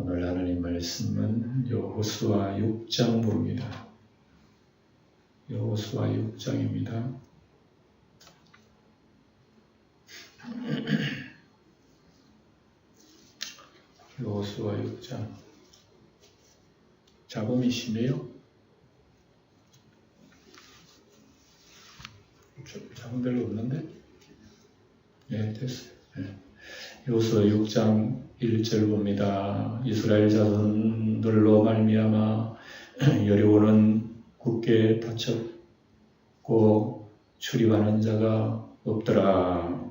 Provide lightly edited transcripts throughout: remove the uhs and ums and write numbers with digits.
오늘 하나님 말씀은 여호수아 6장부입니다. 여호수아 6장입니다. 여호수아 6장. 잡음이 심해요? 잡음 별로 없는데? 네, 됐어요. 네. 여호수아 6장 1절 봅니다. 이스라엘 자손들로 말미암아 여리고는 굳게 닫혔고 출입하는 자가 없더라.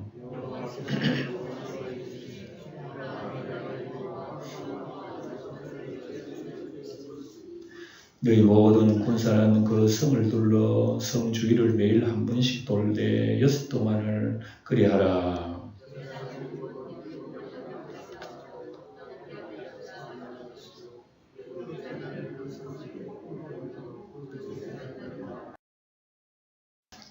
너희 모든 군사는 그 성을 둘러 성 주위를 매일 한 번씩 돌되 6 동안을 그리하라.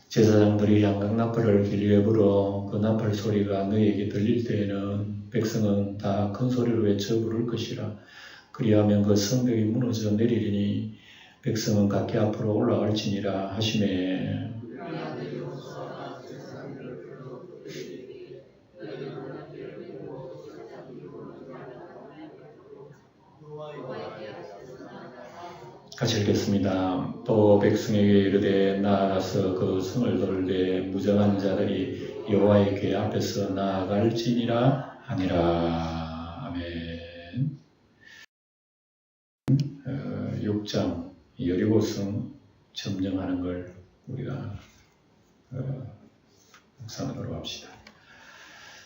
제사장들이 양각나팔을 길게 불어 그 나팔 소리가 너희에게 들릴 때에는 백성은 다 큰 소리로 외쳐 부를 것이라. 그리하면 그 성벽이 무너져 내리리니 백성은 각기 앞으로 올라갈지니라 하시매. 같이 읽겠습니다. 또 백성에게 이르되 나아가서 그 성을 돌되 무정한 자들이 여호와의 궤 앞에서 나아갈지니라 하니라. 아멘. 6장 여리고성 점령하는 걸 우리가 묵상하도록 합시다.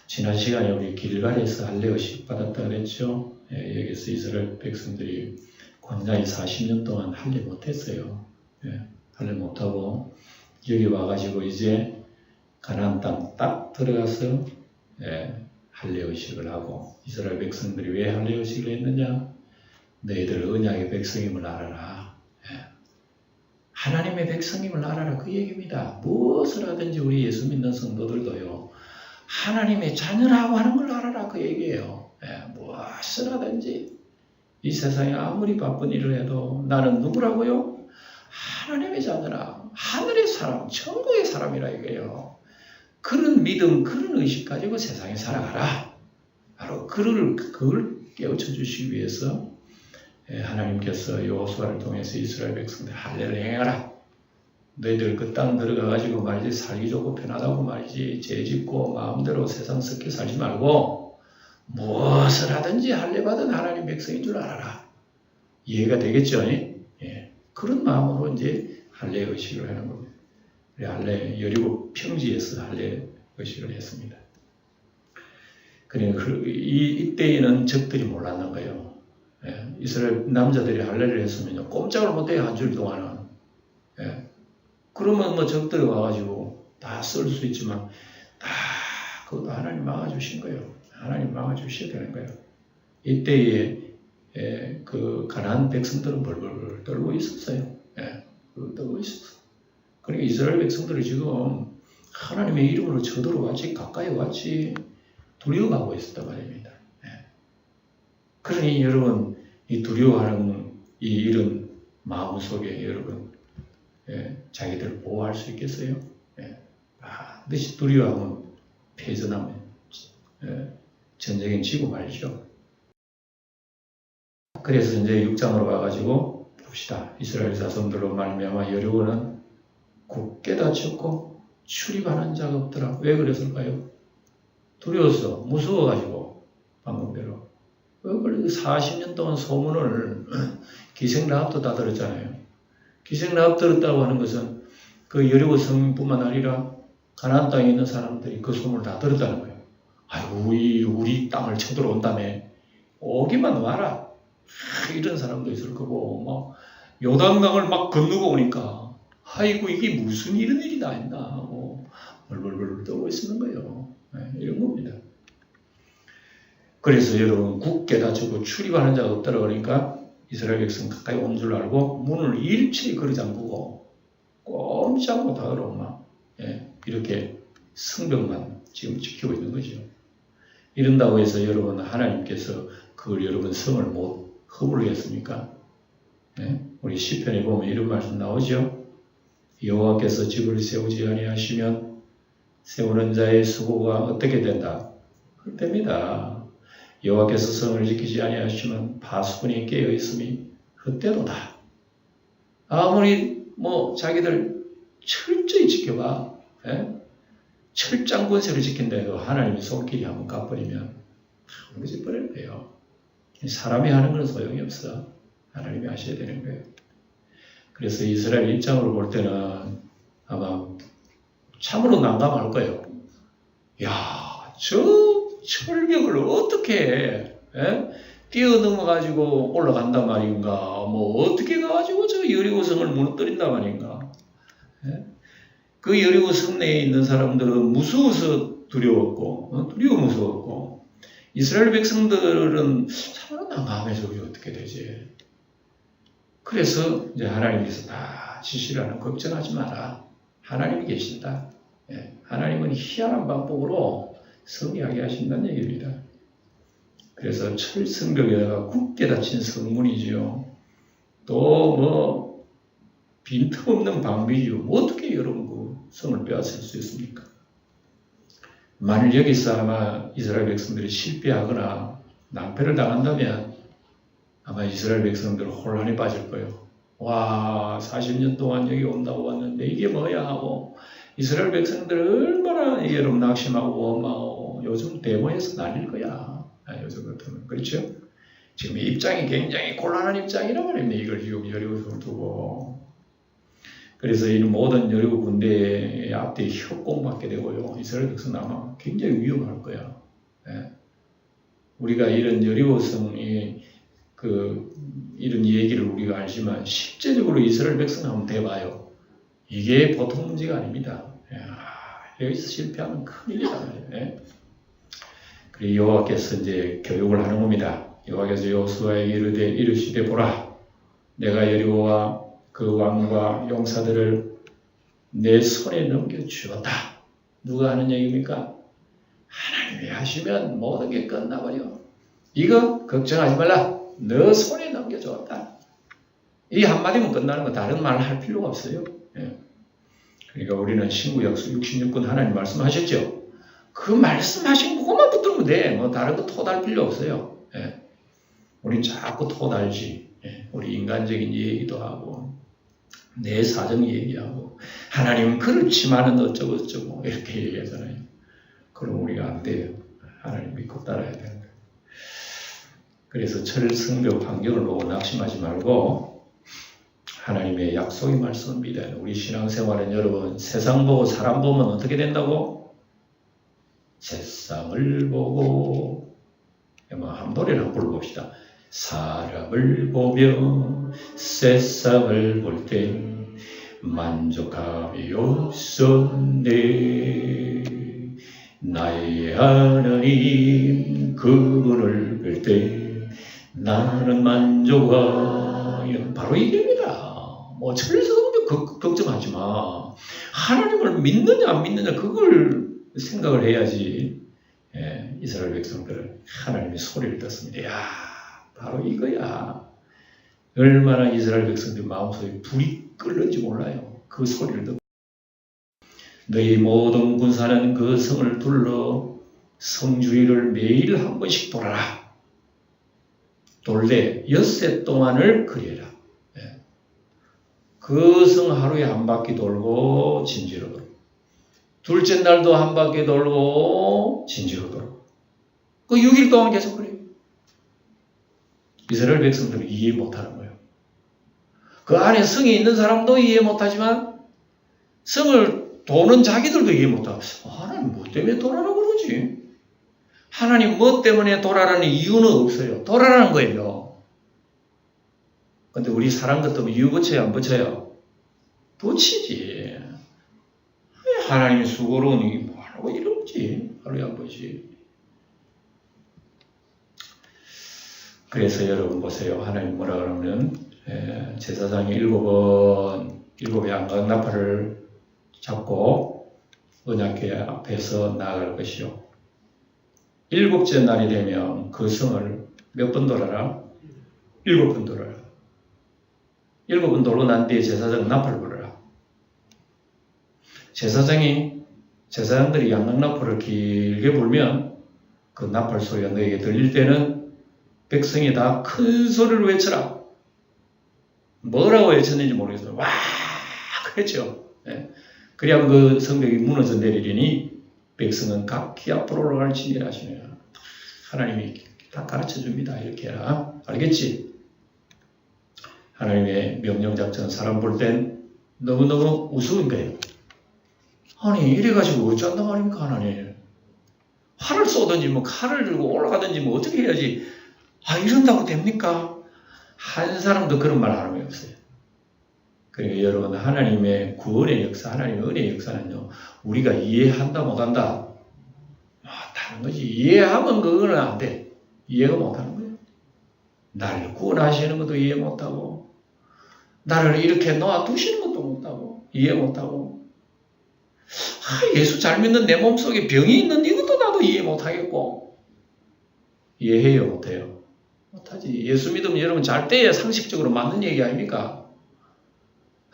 지난 시간에 우리 길갈에서 할례의식 받았다 그랬죠. 여기서 이스라엘 백성들이 광야에 40년 동안 할례 못했어요. 할례 못하고 여기 와가지고 이제 가나안 땅 딱 들어가서 할례의식을 하고, 이스라엘 백성들이 왜 할례의식을 했느냐? 너희들 언약의 백성임을 알아라. 하나님의 백성임을 알아라, 그 얘기입니다. 무엇을 하든지 우리 예수 믿는 성도들도요, 하나님의 자녀라고 하는 걸 알아라, 그 얘기예요. 무엇을 하든지 이 세상에 아무리 바쁜 일을 해도 나는 누구라고요? 하나님의 자녀라, 하늘의 사람, 천국의 사람이라 이거예요. 그런 믿음, 그런 의식 가지고 세상에 살아가라. 바로 그걸 깨우쳐 주시기 위해서 하나님께서 여호수아를 통해서 이스라엘 백성들 할례를 행하라. 너희들 그 땅 들어가가지고 말이지 살기 좋고 편하다고 말이지 죄 짓고 마음대로 세상 썩게 살지 말고 무엇을 하든지 할례 받은 하나님 백성인 줄 알아라. 이해가 되겠죠? 그런 마음으로 이제 할례 의식을 하는 겁니다. 할례 여리고 평지에서 할례 의식을 했습니다. 그러니까 이때에는 적들이 몰랐는 거예요. 이스라엘 남자들이 할례를 했으면 꼼짝을 못해요, 한 줄 동안은. 그러면 뭐 적들이 와가지고 다 쏠 수 있지만 다 그것도 하나님 막아주신 거예요. 하나님 막아주셔야 되는 거예요. 이때에 그 가나안 백성들은 벌벌 떨고 있었어요. 떨고 있었어. 그러니까 이스라엘 백성들이 지금 하나님의 이름으로 쳐들어왔지, 가까이 왔지, 두려워하고 있었단 말입니다. 그러니 여러분, 이 두려워하는 이 이런 마음 속에 여러분, 자기들을 보호할 수 있겠어요? 반드시 두려워하면 패전하면 전쟁에 지고 말이죠. 그래서 이제 6장으로 가가지고 봅시다. 이스라엘 자손들로 말미암아 여리고는 굳게 닫혔고 출입하는 자가 없더라. 왜 그랬을까요? 두려워서, 무서워가지고, 방금대로. 40년 동안 소문을 기생라합도 다 들었잖아요. 기생라합 들었다고 하는 것은 그 여리고 성뿐만 아니라 가나안 땅에 있는 사람들이 그 소문을 다 들었다는 거예요. 아이고, 우리 땅을 쳐들어온다며 오기만 와라. 이런 사람도 있을 거고, 뭐 요단강을 막 건너고 오니까 아이고 이게 무슨 이런 일이 다 있나 하고 벌벌벌 떠고 있는 거예요. 이런 겁니다. 그래서 여러분, 굳게 닫히고 출입하는 자가 없더라 그러니까 이스라엘 백성 가까이 온 줄 알고 문을 일체히 걸어 잠그고 꼼짝 못하도록 막 이렇게 성벽만 지금 지키고 있는 거죠. 이런다고 해서 여러분 하나님께서 그걸 여러분 성을 못 허물겠습니까? 네? 우리 시편에 보면 이런 말씀 나오죠. 여호와께서 집을 세우지 아니하시면 세우는 자의 수고가 어떻게 된다? 헛됩니다. 여호와께서 성을 지키지 아니하시면 파수꾼이 깨어 있음이 헛되도다. 아무리 자기들 철저히 지켜봐. 예? 철장 권세를 지킨다고 하나님의 손길이 한번 가버리면 무너져 버릴 거예요. 사람이 하는 건 소용이 없어. 하나님이 하셔야 되는 거예요. 그래서 이스라엘 입장으로 볼 때는 아마 참으로 난감할 거예요. 야, 저 철벽을 어떻게 해? 예? 뛰어넘어가지고 올라간단 말인가? 어떻게 가가지고 저 여리고성을 무너뜨린단 말인가? 예? 그 여리고 성 내에 있는 사람들은 무서워서 두려웠고, 무서웠고, 이스라엘 백성들은 참으로 난감해서 그게 어떻게 되지? 그래서 이제 하나님께서 다 지시를 하는 걱정하지 마라. 하나님이 계신다. 예, 하나님은 희한한 방법으로 승리하게 하신다는 얘기입니다. 그래서 철성벽에다가 굳게 닫힌 성문이지요. 또 빈틈없는 방비지요. 어떻게 여러분 그 성을 빼앗을 수 있습니까? 만일 여기서 아마 이스라엘 백성들이 실패하거나 낭패를 당한다면 아마 이스라엘 백성들은 혼란에 빠질 거예요. 와, 40년 동안 여기 온다고 왔는데 이게 뭐야 하고 이스라엘 백성들 얼마나 여러분 낙심하고 원망하고 요즘 데모에서 날릴 거야. 요즘 같으면. 그렇죠? 지금 입장이 굉장히 곤란한 입장이란 말입니다. 이걸 지금 여리고성을 두고. 그래서 이 모든 여리고 군대의 앞뒤에 협공받게 되고요. 이스라엘 백성은 아마 굉장히 위험할 거야. 예. 우리가 이런 여리고성이 이런 얘기를 우리가 알지만 실제적으로 이스라엘 백성 한번 대봐요. 이게 보통 문제가 아닙니다. 여기서 실패하면 큰일이다. 예. 그리고 여호와께서 이제 교육을 하는 겁니다. 여호와께서 여호수아에게 이르시되 보라, 내가 여리고와 그 왕과 용사들을 내 손에 넘겨주었다. 누가 하는 얘기입니까? 하나님이 하시면 모든 게 끝나버려. 이거 걱정하지 말라. 너 손에 넘겨주었다. 이 한마디면 끝나는 거 다른 말 할 필요가 없어요. 예. 그러니까 우리는 신구약 66권 하나님 말씀하셨죠. 그 말씀하신 그것만 붙들면 돼. 다른 거 토달 필요 없어요. 예. 우린 자꾸 토달지. 예. 우리 인간적인 얘기도 하고 내 사정 얘기하고 하나님은 그렇지만은 어쩌고 이렇게 얘기하잖아요. 그럼 우리가 안 돼요. 하나님 믿고 따라야 되는 거예요. 그래서 철성벽 환경을 보고 낙심하지 말고 하나님의 약속의 말씀을 믿어요. 우리 신앙생활은 여러분 세상 보고 사람 보면 어떻게 된다고? 세상을 보고 한 노래를 한번 불러봅시다. 사람을 보며 세상을 볼 때 만족함이 없었네. 나의 하나님 그분을 볼 때 나는 만족하여. 바로 이겁니다. 철성벽 걱정하지 마. 하나님을 믿느냐 안 믿느냐 그걸 생각을 해야지. 예, 이스라엘 백성들은 하나님의 소리를 듣습니다. 야, 바로 이거야. 얼마나 이스라엘 백성들 마음속에 불이 끓는지 몰라요. 그 소리를 듣고. 너희 모든 군사는 그 성을 둘러 성주위를 매일 한 번씩 돌아라. 돌되 엿새 동안을 그리라. 예. 그 성 하루에 한 바퀴 돌고 진지로 돌고 둘째 날도 한 바퀴 돌고 진지로 돌고 그 6일 동안 계속 그래요. 이스라엘 백성들은 이해 못하는 거예요. 그 안에 성이 있는 사람도 이해 못하지만 성을 도는 자기들도 이해 못하고 하나님 뭐 때문에 돌아라고 그러지? 하나님 뭐 때문에 돌아라는 이유는 없어요. 돌아라는 거예요. 근데 우리 사람 같으면 이유 붙여요 안 붙여요? 붙이지. 하나님이 수고로우니 뭐하라고 이러지? 하루에 한 번씩. 그래서 여러분 보세요. 하나님 뭐라 그러면 제사장이 7의 양각나팔을 잡고 언약궤 앞에서 나아갈 것이요. 일곱째 날이 되면 그 성을 몇 번 돌아라? 7번 돌아라. 7번 돌고 난 뒤에 제사장 나팔을 불어라. 제사장들이 양락나팔을 길게 불면 그 나팔 소리가 너에게 들릴 때는 백성이 다 큰 소리로 외쳐라. 뭐라고 외쳤는지 모르겠어요. 와! 그랬죠. 예. 그래야 그 성벽이 무너져 내리리니 백성은 각기 앞으로 올라갈지니라 하시네요. 하나님이 다 가르쳐 줍니다. 이렇게 해라. 알겠지? 하나님의 명령작전 사람 볼 땐 너무너무 우스운 거예요. 아니 이래가지고 어쩐단 말입니까 하나님. 활을 쏘든지 뭐 칼을 들고 올라가든지 뭐 어떻게 해야지. 이런다고 됩니까? 한 사람도 그런 말 하는 게 없어요. 그러니까 여러분 하나님의 구원의 역사, 하나님의 은혜의 역사는요. 우리가 이해한다 못한다. 다른 거지. 이해하면 그거는 안 돼. 이해가 못하는 거예요. 나를 구원하시는 것도 이해 못하고 나를 이렇게 놓아두시는 것도 못하고 이해 못하고 예수 잘 믿는 내 몸속에 병이 있는 이것도 나도 이해 못하겠고 이해해요? 못해요? 못하지. 예수 믿으면 여러분 잘 때야 상식적으로 맞는 얘기 아닙니까?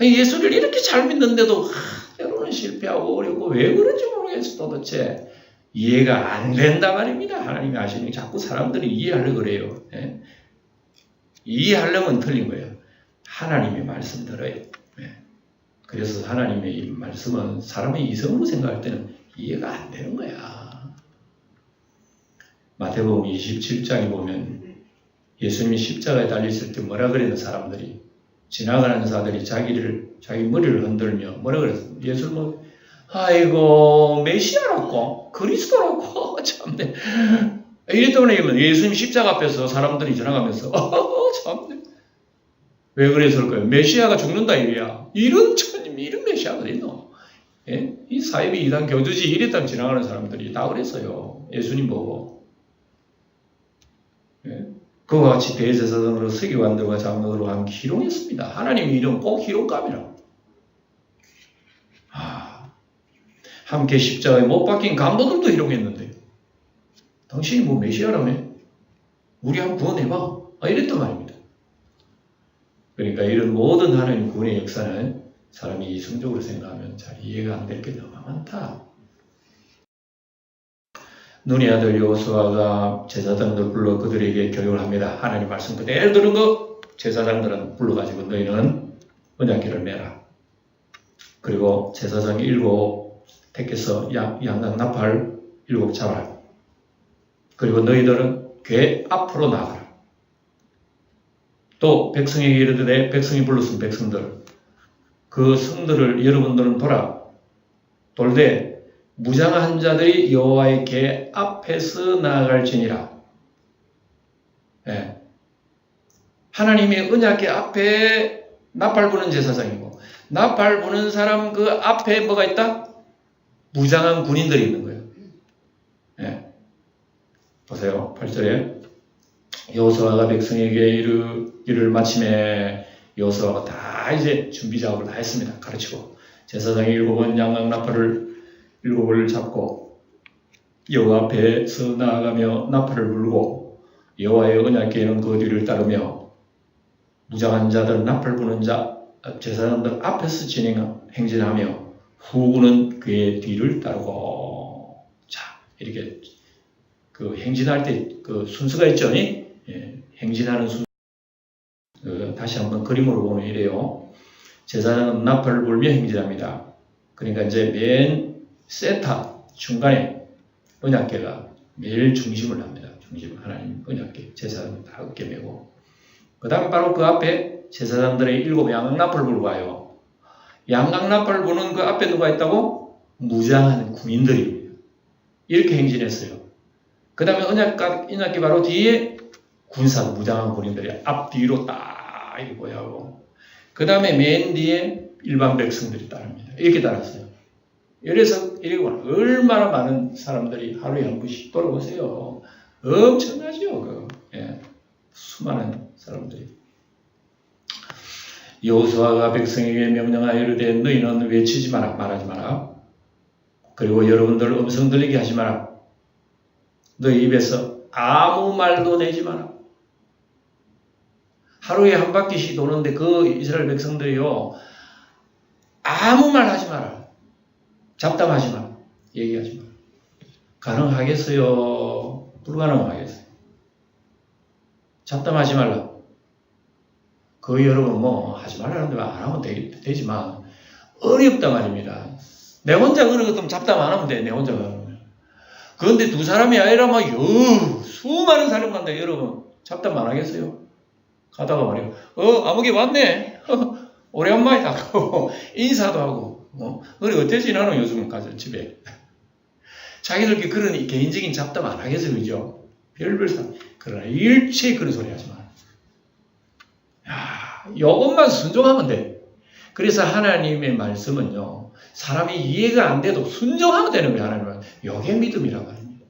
예수를 이렇게 잘 믿는데도 때로는 실패하고 어렵고 왜 그런지 모르겠어. 도대체 이해가 안 된다 말입니다. 하나님이 아시니 자꾸 사람들이 이해하려고 그래요. 예? 이해하려면 틀린 거예요. 하나님의 말씀 들어요. 예. 그래서 하나님의 이 말씀은 사람의 이성으로 생각할 때는 이해가 안 되는 거야. 마태복음 27장에 보면 예수님이 십자가에 달렸을 때 뭐라 그랬는 사람들이 지나가는 자들이 자기 머리를 흔들며 뭐라 그랬어? 예수를 뭐 아이고 메시아라고 그리스도라고 참네. 이랬더니 예수님 십자가 앞에서 사람들이 지나가면서 참네. 왜 그랬을까요? 메시아가 죽는다 이래야. 이런 메시아가 어딨노? 예? 이 사이비 이단 교주지 이랬다고 지나가는 사람들이 다 그랬어요. 예수님 보고. 예? 그와 같이 대제사장으로 서기관들과 장로들과 함께 희롱했습니다. 하나님의 이름 꼭 희롱감이라. 함께 십자가에 못 박힌 강도들도 희롱했는데 당신이 뭐 메시아라며? 우리 한번 구원해봐. 이랬단 말입니다. 그러니까 이런 모든 하나님 구원의 역사는 사람이 이성적으로 생각하면 잘 이해가 안 될 게 너무 많다. 눈의 아들 여호수아가 제사장들 불러 그들에게 교육을 합니다. 하나님 말씀 그대로 들은 거 제사장들은 불러가지고 너희는 언약궤를 매라. 그리고 제사장 7 택해서 양각 나팔 7 잡아라. 그리고 너희들은 궤 앞으로 나가라. 또 백성에게 이르되 백성이 불렀으면 백성들 그 성들을 여러분들은 돌되 무장한 자들이 여호와의 궤 앞에서 나아갈지니라. 예. 하나님의 언약궤 앞에 나팔 부는 제사장이고 나팔 부는 사람 그 앞에 뭐가 있다? 무장한 군인들이 있는 거예요. 예. 보세요. 8절에 여호수아가 백성에게 이를 마침에 여호수아가 다 이제 준비 작업을 다 했습니다. 가르치고 제사장이 7번 양각 나팔을 7을 잡고 여호와 앞에서 나아가며 나팔을 불고 여호와의 언약궤는 그 뒤를 따르며 무장한 자들 나팔 부는 자 제사장들 앞에서 행진하며 후군은 그의 뒤를 따르고. 자, 이렇게 그 행진할 때 그 순서가 있죠. 예, 행진하는 순서. 다시 한번 그림으로 보면 이래요. 제사장은 나팔을 불며 행진합니다. 그러니까 이제 맨 센터 중간에 언약궤가 매일 중심을 합니다. 중심을 하나님 언약궤 제사장 다 어깨 메고 그 다음에 바로 그 앞에 제사장들의 7 양각 나팔을 불고 가요. 양각 나팔을 부는 그 앞에 누가 있다고? 무장한 군인들이 이렇게 행진했어요. 그 다음에 언약궤 바로 뒤에 군사 무장한 군인들이 앞뒤로 딱 이렇게 하고 그 다음에 맨 뒤에 일반 백성들이 따릅니다. 이렇게 따랐어요. 이래서 얼마나 많은 사람들이 하루에 한 번씩 돌아보세요. 엄청나죠. 예. 수많은 사람들이. 여호수아가 백성에게 명령하여 이르되 너희는 외치지 마라 말하지 마라. 그리고 여러분들 음성 들리게 하지 마라. 너희 입에서 아무 말도 내지 마라. 하루에 한 바퀴씩 도는데 그 이스라엘 백성들이요, 아무 말 하지 마라. 잡담하지 마라. 얘기하지 마라. 가능하겠어요? 불가능하겠어요? 잡담하지 말라. 그 여러분 뭐 하지 말라는데 안 하면 되지만 어렵다 말입니다. 내 혼자 그런 것도 잡담 안 하면 돼. 내 혼자 그러면. 그런데 두 사람이 아니라 막 수많은 사람 간다. 여러분 잡담 안 하겠어요? 가다가 말이요. 아무개 왔네. 오래간만이다 하고 인사도 하고. 그래 어떻게 지나노 요즘은 가서 집에. 자기들끼리 그런 개인적인 잡담 안 하겠어요, 그죠? 별별 사람. 그러나 일체 그런 소리 하지 마. 야, 이것만 순종하면 돼. 그래서 하나님의 말씀은요, 사람이 이해가 안 돼도 순종하면 되는 거예요, 하나님은. 이게 믿음이란 말입니다.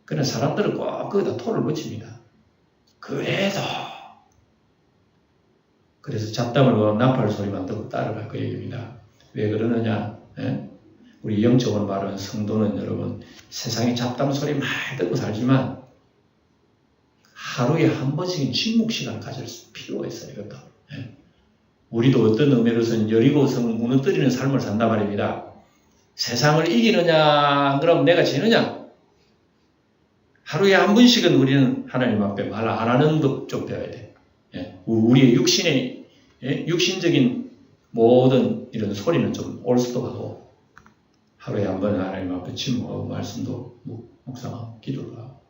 그러나 사람들은 꼭 거기다 토를 붙입니다. 그래도. 그래서 잡담을 나팔 소리만 듣고 따라갈 그 얘기입니다. 왜 그러느냐? 예? 우리 영적으로 말하는 성도는 여러분, 세상에 잡담 소리 많이 듣고 살지만, 하루에 한 번씩은 침묵 시간을 가질 필요가 있어요, 이것도. 예? 우리도 어떤 의미로서는 여리고성을 무너뜨리는 삶을 산단 말입니다. 세상을 이기느냐, 그럼 내가 지느냐? 하루에 한 번씩은 우리는 하나님 앞에 말 안 하는 법 좀 배워야 돼. 예? 우리의 육신의, 예? 육신적인 모든 이런 소리는 좀 올 수도 하고, 하루에 한 번은 하나님 앞에 침묵하고 말씀도 묵상하고 기도를 하고,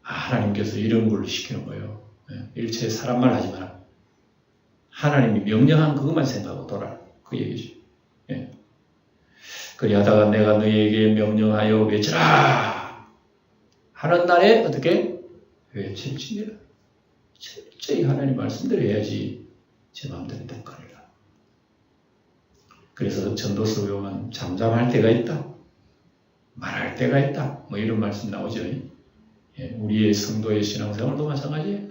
하나님께서 이런 걸 시키는 거예요. 예? 일체 사람 말 하지 마라. 하나님이 명령한 그것만 생각하고 돌아라. 그 얘기죠. 예. 그리하다가 내가 너희에게 명령하여 외치라 하는 날에 어떻게 외칠지니라. 철저히 하나님 말씀대로 해야지 제 마음대로 될거니라. 그래서 전도서 보면 잠잠할 때가 있다, 말할 때가 있다, 뭐 이런 말씀 나오죠. 예. 우리의 성도의 신앙생활도 마찬가지예요.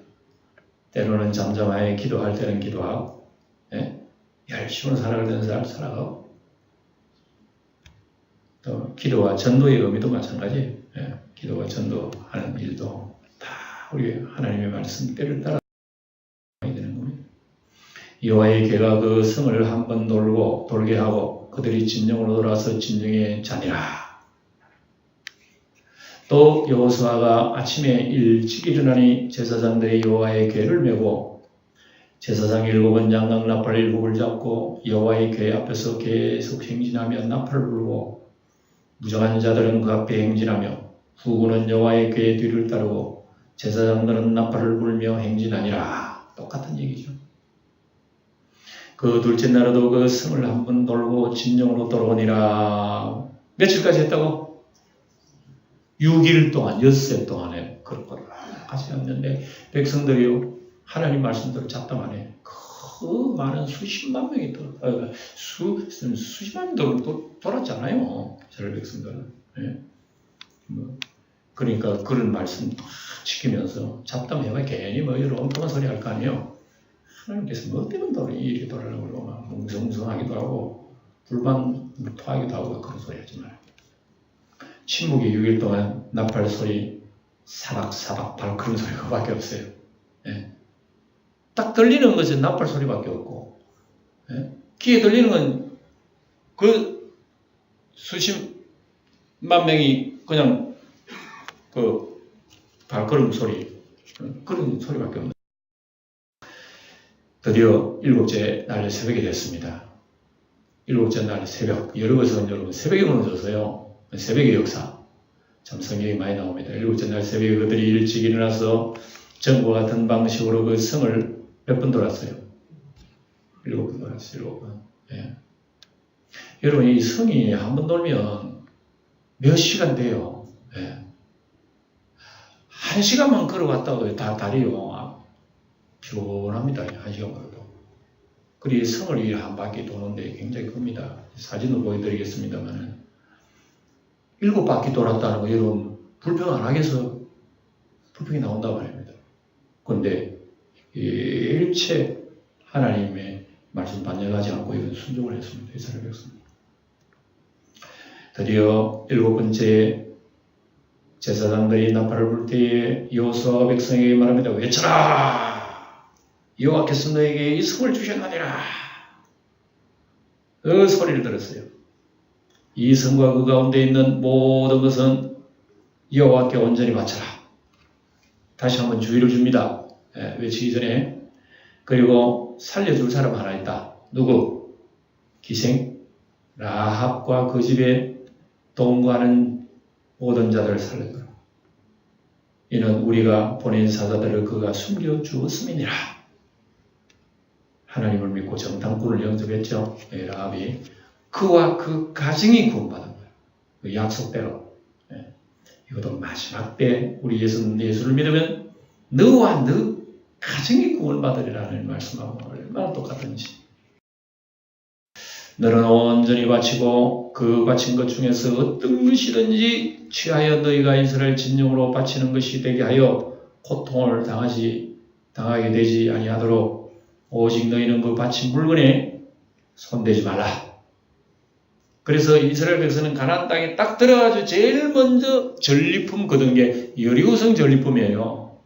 때로는 잠잠하에 기도할 때는 기도하고, 예? 열심히 살아갈 때는 살아가고, 또 기도와 전도의 의미도 마찬가지예요. 예? 기도와 전도하는 일도 다 우리 하나님의 말씀대로 따라 되는 겁니다. 여호와의 괴가 그 성을 한번 돌게 하고 그들이 진영으로 돌아서 진영의 잔이라. 또 여호수아가 아침에 일찍 일어나니 제사장들이 여호와의 궤를 메고 제사장 7은 양각 나팔 7을 잡고 여호와의 궤 앞에서 계속 행진하며 나팔을 불고 무정한 자들은 그 앞에 행진하며 후군은 여호와의 궤 뒤를 따르고 제사장들은 나팔을 불며 행진하니라. 똑같은 얘기죠. 그 둘째 날에도 그 성을 한번 돌고 진영으로 돌아오니라. 며칠까지 했다고? 6일 동안, 엿새 동안에 그렇게 같이 했는데 백성들이요, 하나님 말씀대로 잡담 안 해. 그 많은 수십만 명이 수십만 명이 돌았잖아요. 이스라엘 백성들은. 예? 그러니까 그런 말씀 지키면서 잡담해봐. 괜히 뭐 이런 엉뚱한 소리 할 거 아니에요. 하나님께서 뭐 때문에 이렇게 돌아가려고 그러고 막 뭉성뭉성하기도 하고 불만 토하기도 하고 그런 소리 하지 말아요. 침묵이 6일 동안 나팔 소리 사박사박 발걸음 소리가 밖에 없어요. 예. 딱 들리는 것은 나팔 소리밖에 없고, 예. 귀에 들리는 건 그 수십만 명이 그냥 그 발걸음 소리, 그런 소리밖에 없는. 드디어 7째 날 새벽이 됐습니다. 7째 날 새벽, 여러 것은 여러분 새벽에 무너져서요. 새벽의 역사, 참 성경이 많이 나옵니다. 7째 날 새벽에 그들이 일찍 일어나서 전과 같은 방식으로 그 성을 몇 번 돌았어요? 7번 돌았어요. 7번. 예. 여러분 이 성이 한 번 돌면 몇 시간 돼요? 예. 1시간만 걸어갔다고 다리요 피곤합니다. 1시간 걸어도. 그리고 성을 한 바퀴 도는데 굉장히 큽니다. 사진을 보여드리겠습니다만 7바퀴 돌았다는 거 여러분 불평 안 하겠어? 불평이 나온단 말입니다. 그런데 일체 하나님의 말씀 반영하지 않고 이건 순종을 했습니다. 이스라엘 백성. 드디어 7번째 제사장들이 나팔을 불 때에 여호수아가 백성에게 말합니다. 외쳐라! 여호와께서 너에게 이 성을 주셨느니라. 그 소리를 들었어요. 이 성과 그 가운데 있는 모든 것은 여호와께 온전히 바쳐라. 다시 한번 주의를 줍니다. 외치기 전에. 그리고 살려줄 사람 하나 있다. 누구? 기생? 라합과 그 집에 동거하는 모든 자들을 살려줘라. 이는 우리가 보낸 사자들을 그가 숨겨 주었음이니라. 하나님을 믿고 정탐꾼을 영접했죠. 라합이. 그와 그 가정이 구원받은 거예요. 그 약속대로. 이것도 마지막 때 우리 예수를 믿으면 너와 너 가정이 구원받으리라는 말씀하고 얼마나 똑같은지. 너는 온전히 바치고 그 바친 것 중에서 어떤 것이든지 취하여 너희가 이스라엘 진영으로 바치는 것이 되게 하여 고통을 당하게 되지 아니하도록 오직 너희는 그 바친 물건에 손대지 말라. 그래서 이스라엘 백성은 가나안 땅에 딱 들어가서 제일 먼저 전리품 거둔 게 여리고성 전리품이에요.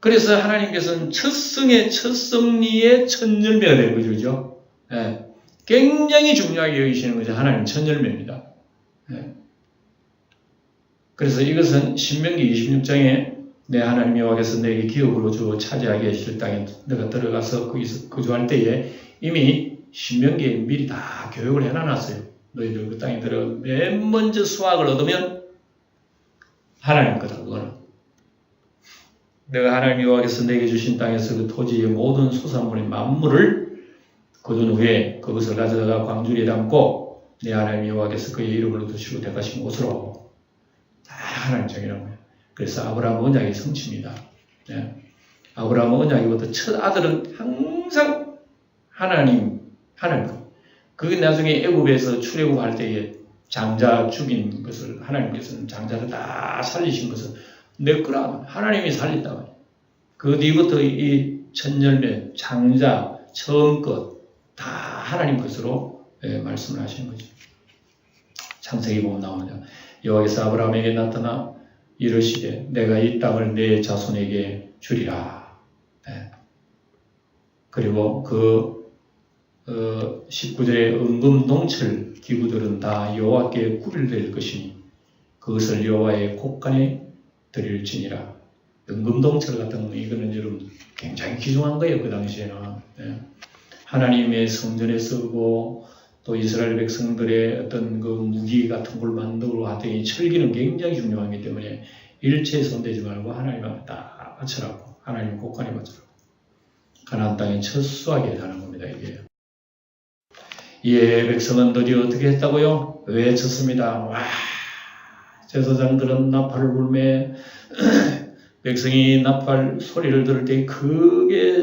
그래서 하나님께서는 첫 성의 첫 성리의 첫 열매가 되는 거죠. 그죠? 굉장히 중요하게 여기시는 거죠. 하나님 첫 열매입니다. 그래서 이것은 신명기 26장에 내 하나님 여호와께서 내게 기업으로 주어 차지하게 하실 땅에 내가 들어가서 거기서 거주할 때에 이미 신명기에 미리 다 교육을 해놔놨어요. 너희들 그 땅에 들어가 맨 먼저 수확을 얻으면 하나님 거다. 그거는 내가 하나님 여호와께서 내게 주신 땅에서 그 토지의 모든 소산물의 만물을 거둔 후에 그것을 가져다가 광주리에 담고 내 하나님 여호와께서 그의 이름을 두시고 택하신 곳으로 다 하나님 정해놓은 거예요. 그래서 아브라함 언약의 성취입니다. 아브라함 언약이부터 첫 아들은 항상 하나님. 그게 나중에 애굽에서 출애굽할 때에 장자 죽인 것을 하나님께서는 장자를 다 살리신 것은 내 거라. 하나님이 살린다 말이에요. 그 뒤부터 이 첫 열매, 장자, 처음 것 다 하나님 것으로 말씀을 하시는 거죠. 창세기 보면 나오죠. 여호와께서 아브라함에게 나타나 이르시되 내가 이 땅을 내 자손에게 주리라. 그리고 그 19절에 은금동철 기구들은 다 여호와께 구별될 것이니 그것을 여호와의 곳간에 드릴지니라. 은금동철 같은 거 이거는 여러분 굉장히 귀중한 거예요. 그 당시에는. 하나님의 성전에 쓰고 또 이스라엘 백성들의 어떤 그 무기 같은 걸 만들고 하더니 이 철기는 굉장히 중요하기 때문에 일체에 손대지 말고 하나님 앞에 딱 바치라고. 하나님 곳간에 바치라고. 가나안 땅에 첫 수확에 가는 겁니다. 이게. 예, 백성은 너희 어떻게 했다고요? 외쳤습니다. 와, 제사장들은 나팔을 불매 백성이 나팔 소리를 들을 때 크게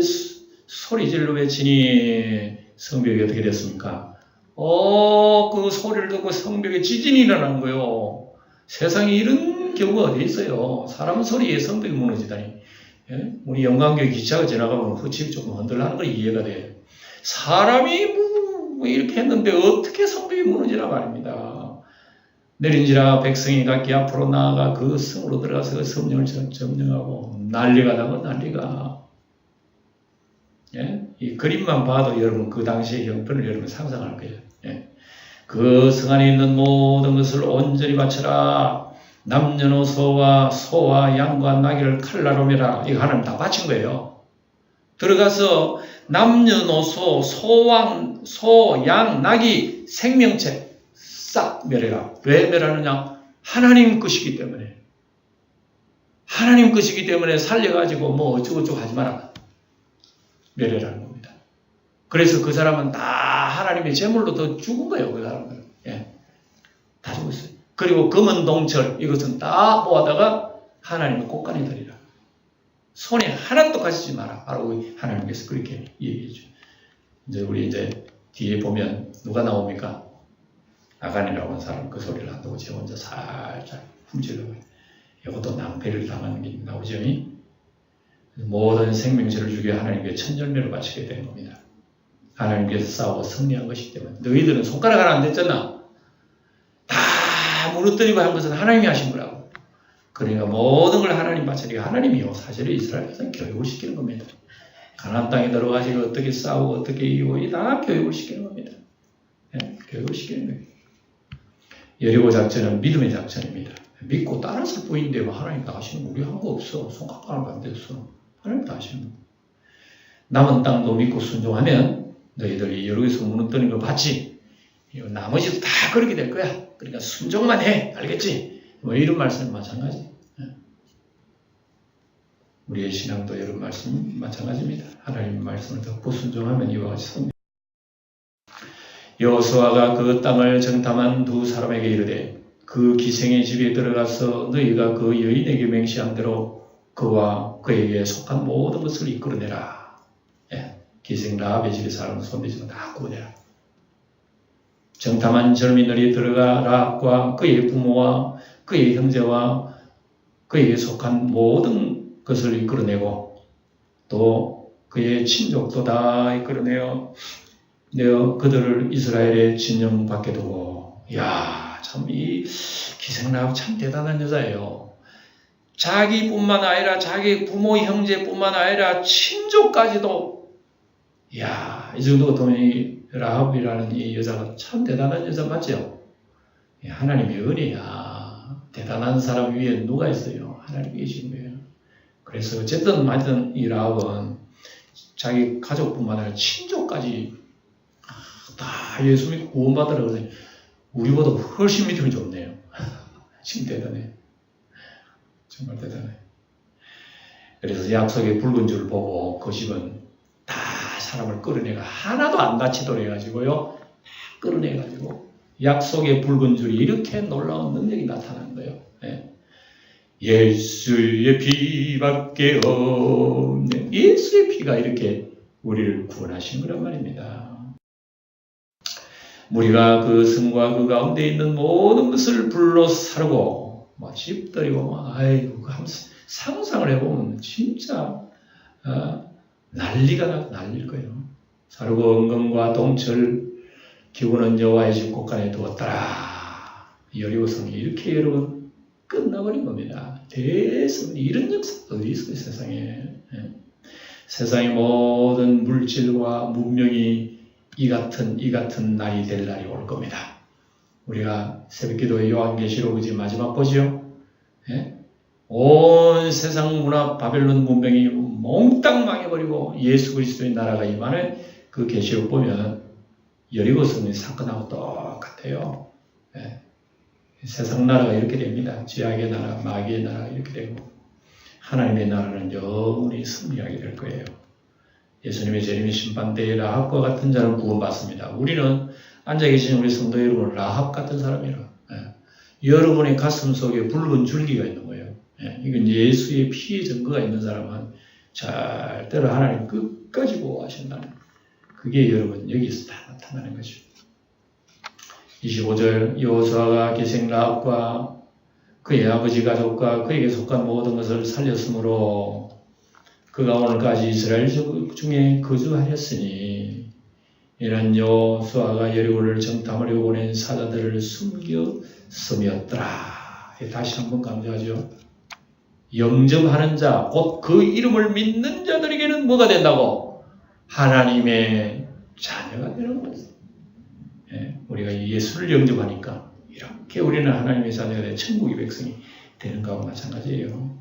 소리질로 외치니 성벽이 어떻게 됐습니까? 그 소리를 듣고 성벽에 지진이 일어난 거예요. 세상에 이런 경우가 어디 있어요? 사람 소리에 성벽이 무너지다니. 우리 영광교회 기차가 지나가면 후집이 조금 흔들하는 거 이해가 돼요. 사람이 이렇게 했는데 어떻게 성벽이 무너지나 말입니다. 내린지라 백성이 각기 앞으로 나아가 그 성으로 들어가서 그 성령을 점령하고 난리가 나고 난리가. 이 그림만 봐도 여러분 그 당시의 형편을 여러분 상상할 거예요. 그 성 안에 있는 모든 것을 온전히 바쳐라. 남녀노소와 소와 양과 나귀를 칼날로 매라. 이거 하나님 다 바친 거예요. 들어가서 남녀노소, 소, 양, 나귀, 생명체 싹 멸해라. 왜 멸하느냐? 하나님 것이기 때문에. 하나님 것이기 때문에 살려가지고 뭐 어쩌고저쩌고 하지 마라. 멸해라는 겁니다. 그래서 그 사람은 다 하나님의 제물로 더 죽은 거예요. 그 사람은. 다 죽었어요. 그리고 금은 동철 이것은 다 모아다가 하나님의 곳간에 드리라. 손에 하나도 가지지 마라. 바로 하나님께서 그렇게 얘기해줘. 이제 우리 이제 뒤에 보면 누가 나옵니까? 아간이라고 하는 사람 그 소리를 한다고 제 혼자 살짝 훔치려고 해요. 이것도 낭패를 당하는 게 나오죠. 모든 생명체를 죽여 하나님께 천열매를 바치게 된 겁니다. 하나님께서 싸우고 승리한 것이기 때문에. 너희들은 손가락 하나 안 됐잖아. 다 무너뜨리고 한 것은 하나님이 하신 거라고. 그러니까 모든 걸 하나님 바치니까 하나님이요. 사실은 이스라엘 백성 교육을 시키는 겁니다. 가나안 땅에 들어가지고 어떻게 싸우고 어떻게 이기고 이 다 교육을 시키는 겁니다. 네? 교육을 시키는 거예요. 여리고 작전은 믿음의 작전입니다. 믿고 따랐을 뿐인데 뭐 하나님 다 하시는 거 우리 한 거 없어. 손가락으로 안 됐어. 하나님 다 하시는 거. 남은 땅도 믿고 순종하면 너희들이 여리고에서 무너뜨리는 거 봤지? 나머지도 다 그렇게 될 거야. 그러니까 순종만 해. 알겠지? 뭐 이런 말씀은 마찬가지. 우리의 신앙도 이런 말씀 마찬가지입니다. 하나님의 말씀을 듣고 순종하면 이와 같이 섭니다. 여호수아가 그 땅을 정탐한 두 사람에게 이르되 그 기생의 집에 들어가서 너희가 그 여인에게 맹세한 대로 그와 그에게 속한 모든 것을 이끌어내라. 기생 라합의 집에 사는 손대지만 다 구원해라. 정탐한 젊은이들이 들어가 라합과 그의 부모와 그의 형제와 그에게 속한 모든 것을 이끌어내고 또 그의 친족도 다 이끌어내어 그들을 이스라엘의 진영 밖에 두고 참 이 기생 라합 참 대단한 여자예요. 자기뿐만 아니라 자기 부모 형제뿐만 아니라 친족까지도 이 정도 보면 이 라합이라는 이 여자가 참 대단한 여자 맞죠? 하나님의 은혜야. 대단한 사람 위에 누가 있어요? 하나님이 계신 거예요. 그래서 어쨌든 맞든 이 라합은 자기 가족뿐만 아니라 친족까지 다 예수 믿고 구원받으라 그러더니 우리보다 훨씬 믿음이 좋네요. 지금 대단해. 정말 대단해. 그래서 약속의 붉은 줄 보고 그 집은 다 사람을 끌어내가 하나도 안 다치도록 해가지고요. 다 끌어내가지고 약속의 붉은 줄이 이렇게 놀라운 능력이 나타난 거예요. 예수의 피밖에 없네. 예수의 피가 이렇게 우리를 구원하신 거란 말입니다. 우리가 그 성과 그 가운데 있는 모든 것을 불러 사르고 집들이고 상상을 해보면 진짜 난리가 날릴 거예요. 사르고 은금과 동철 기운은 여호와의 집 곳간에 두었더라. 여리고성이 이렇게 여러분 끝나버린 겁니다. 대성 이런 역사가 어디 있어요 세상에. 세상의 모든 물질과 문명이 이 같은 날이 될 날이 올 겁니다. 우리가 새벽기도의 요한계시록 이제 마지막 보죠. 온 세상 문화 바벨론 문명이 몽땅 망해버리고 예수 그리스도의 나라가 임하는 그 계시록 보면 여리고성의 사건하고 똑같아요. 세상 나라가 이렇게 됩니다. 죄악의 나라, 마귀의 나라가 이렇게 되고 하나님의 나라는 영원히 승리하게 될 거예요. 예수님의 재림의 심판대에 라합과 같은 자는 구원받습니다. 우리는 앉아계신 우리 성도 여러분은 라합 같은 사람이라. 여러분의 가슴 속에 붉은 줄기가 있는 거예요. 이건 예수의 피의 증거가 있는 사람은 절대로 하나님 끝까지 보호하신다는 그게 여러분 여기서 다 나타나는 거죠. 25절 여호수아가 기생 라합과 그의 아버지 가족과 그에게 속한 모든 것을 살렸으므로 그가 오늘까지 이스라엘 중에 거주하였으니 이는 여호수아가 여리고를 정탐하려 보낸 사자들을 숨겼음이었더라. 다시 한번 강조하죠. 영접하는 자, 곧 그 이름을 믿는 자들에게는 뭐가 된다고? 하나님의 자녀가 되는 거죠. 우리가 예수를 영접하니까 이렇게 우리는 하나님의 자녀가 돼 천국의 백성이 되는 것과 마찬가지예요.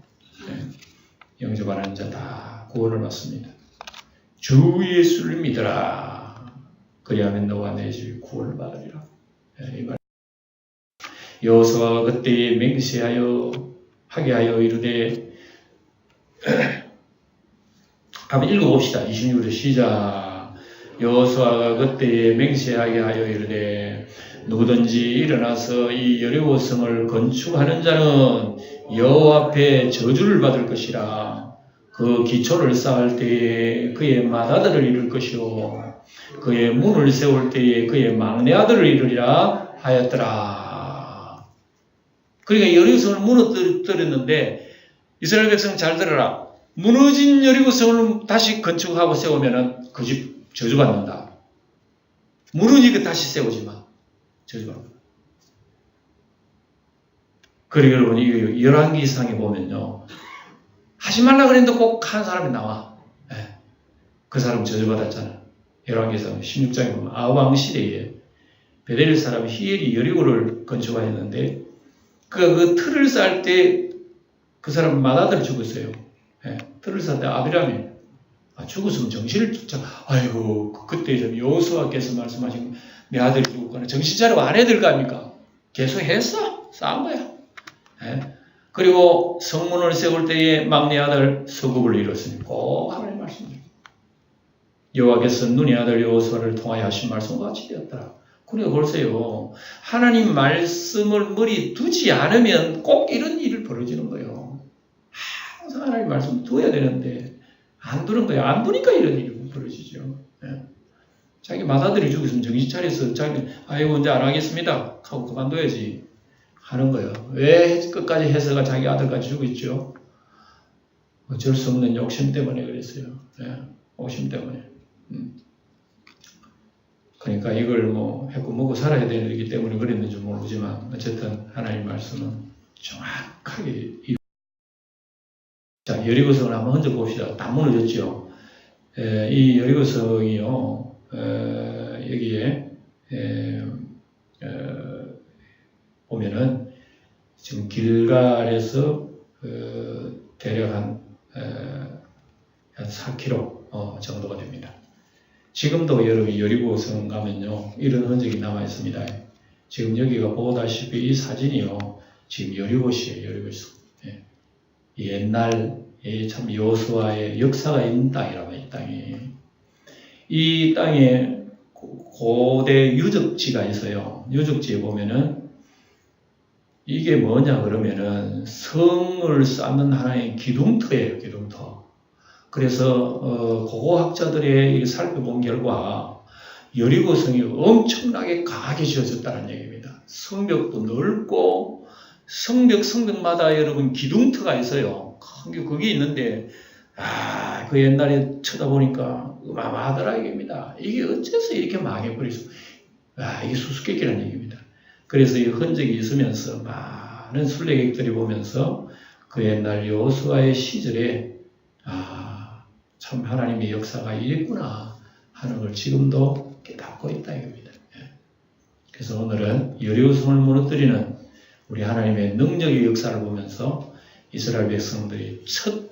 영접하는 자 다 구원을 받습니다. 주 예수를 믿어라. 그리하면 너와 내 집이 구원을 받으리라. 이 말. 여호수아가 그때에 맹세하여 하게 하여 이르되 한번 읽어봅시다. 26절 시작. 여호수아가 그때에 맹세하게 하여 이르되 누구든지 일어나서 이 여리고성을 건축하는 자는 여호와 앞에 저주를 받을 것이라. 그 기초를 쌓을 때에 그의 맏아들을 이룰 것이요 그의 문을 세울 때에 그의 막내 아들을 이루리라 하였더라. 그러니까 여리고성을 무너뜨렸는데 이스라엘 백성 잘 들어라. 무너진 여리고성을 다시 건축하고 세우면은 그 집 저주받는다. 무너지게 다시 세우지 마. 저주받는다. 그리고 여러분, 이 열왕기상에 보면요. 하지 말라 그랬는데 꼭 한 사람이 나와. 예. 그 사람 저주받았잖아. 열왕기상 16장에 보면 아왕 시대에 베델 사람 히엘이 여리고를 건축하였는데 그 틀을 쌓을 때 그 사람 맏아들 죽었어요. 예. 틀을 쌓을 때 아비람이 죽었으면 정신을 아이고 그때 좀 여호수아께서 말씀하신 내 아들이 죽었거나 정신 차리고 안 해야 될 거 아닙니까? 계속 했어. 쌓은 거야. 예. 그리고 성문을 세울 때에 막내 아들 서굽을 잃었으니 꼭 하나님 말씀입니다. 여호와께서 눈의 아들 여호수아를 통하여 하신 말씀과 같이 되었더라. 그래 보세요. 하나님 말씀을 머리 두지 않으면 꼭 이런 일을 벌어지는 거예요. 항상 하나님 말씀 두어야 되는데 안 두는 거예요. 안 두니까 이런 일이 벌어지죠. 예. 자기 맏아들이 죽었으면 정신 차려서 자기 아이고 이제 안 하겠습니다 하고 그만둬야지 하는 거예요. 왜 끝까지 해서가 자기 아들까지 죽었죠? 어쩔 수 없는 욕심 때문에 그랬어요. 예. 욕심 때문에. 그러니까 이걸 뭐 했고 먹고 살아야 되기 때문에 그랬는지 모르지만 어쨌든 하나님 말씀은 정확하게 자, 여리고성을 한번 흔적 봅시다. 다 무너졌죠. 이 여리고성이요, 여기에 보면은 지금 길갈에서 대략 한 4km 정도가 됩니다. 지금도 여러분이 여리고성 가면요, 이런 흔적이 남아 있습니다. 지금 여기가 보다시피 이 사진이요, 지금 여리고시에요, 여리고시. 옛날에 참 여호수아의 역사가 있는 땅이라고 이 땅이. 이 땅에 고대 유적지가 있어요. 유적지에 보면은 이게 뭐냐 그러면은 성을 쌓는 하나의 기둥터예요, 기둥터. 그래서 고고학자들의 살펴본 결과 여리고성이 엄청나게 강하게 지어졌다는 얘기입니다. 성벽도 넓고 성벽마다 여러분 기둥터가 있어요. 큰 게 그게 있는데 그 옛날에 쳐다보니까 어마어마하더라 얘기입니다. 이게 어째서 이렇게 망해버리소? 이게 수수께끼라는 얘기입니다. 그래서 이 흔적이 있으면서 많은 순례객들이 보면서 그 옛날 여호수아의 시절에 참 하나님의 역사가 이랬구나 하는 걸 지금도 깨닫고 있다 이겁니다. 그래서 오늘은 여리고성을 무너뜨리는 우리 하나님의 능력의 역사를 보면서 이스라엘 백성들이 첫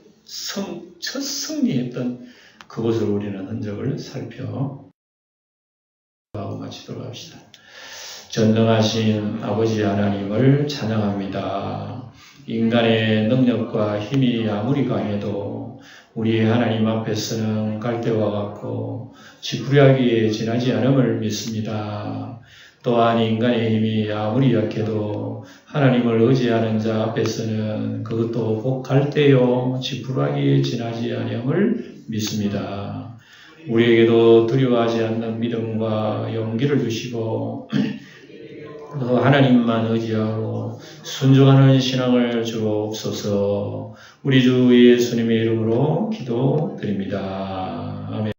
승리했던 그것을 우리는 흔적을 살펴보고 마치도록 합시다. 전능하신 아버지 하나님을 찬양합니다. 인간의 능력과 힘이 아무리 강해도 우리 하나님 앞에서는 갈대와 같고 지푸라기에 지나지 않음을 믿습니다. 또한 인간의 힘이 아무리 약해도 하나님을 의지하는 자 앞에서는 그것도 곧 갈대요 지푸라기에 지나지 않음을 믿습니다. 우리에게도 두려워하지 않는 믿음과 용기를 주시고 또 하나님만 의지하고 순종하는 신앙을 주옵소서. 우리 주 예수님의 이름으로 기도드립니다. 아멘.